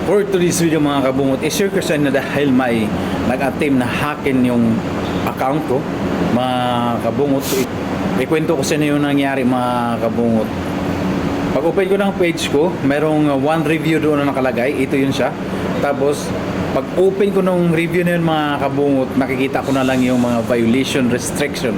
For today's video mga kabungot, i-share ko sa inyo dahil may nag-attempt na hackin yung account ko mga kabungot. So, ikwento ko sa inyo yung nangyari mga kabungot. Pag open ko ng page ko, merong one review doon na nakalagay. Ito yun siya. Tapos pag open ko ng review na yun mga kabungot, nakikita ko na lang yung mga violation restriction.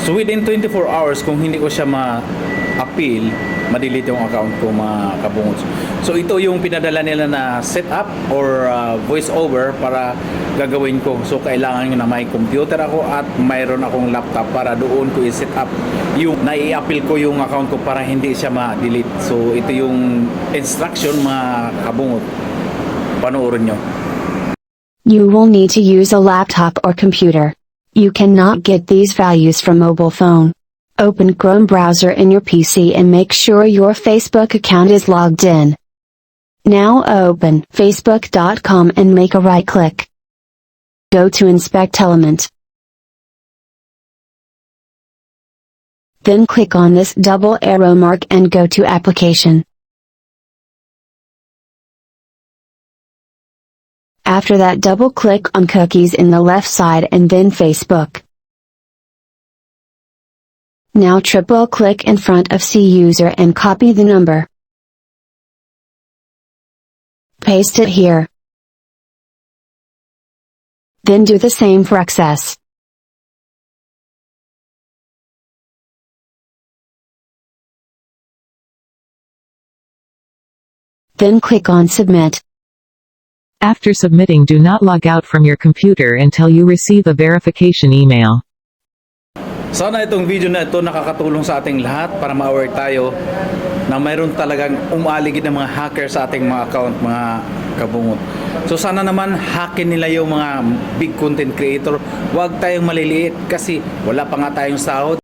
So within 24 hours, kung hindi ko siya ma-appeal, ma-delete yung account ko mga kabungot. So ito yung pinadala nila na setup or voice over para gagawin ko. So kailangan na may computer ako at mayroon akong laptop para doon ko i-set up yung nai-appeal ko yung account ko para hindi siya ma-delete. So ito yung instruction mga kabungot. Panoorin nyo. You will need to use a laptop or computer. You cannot get these values from mobile phone. Open Chrome browser in your PC and make sure your Facebook account is logged in. Now open facebook.com and make a right click. Go to Inspect Element. Then click on this double arrow mark and go to Application. After that, double click on Cookies in the left side and then Facebook. Now triple click in front of C user and copy the number. Paste it here. Then do the same for access. Then click on Submit. After submitting, do not log out from your computer until you receive a verification email. Sana itong video na ito nakakatulong sa ating lahat para ma-aware tayo na mayroon talagang umaligid ng mga hacker sa ating mga account mga kabungot. So sana naman hackin nila yung mga big content creator. Huwag tayong maliliit kasi wala pa nga tayong sahod.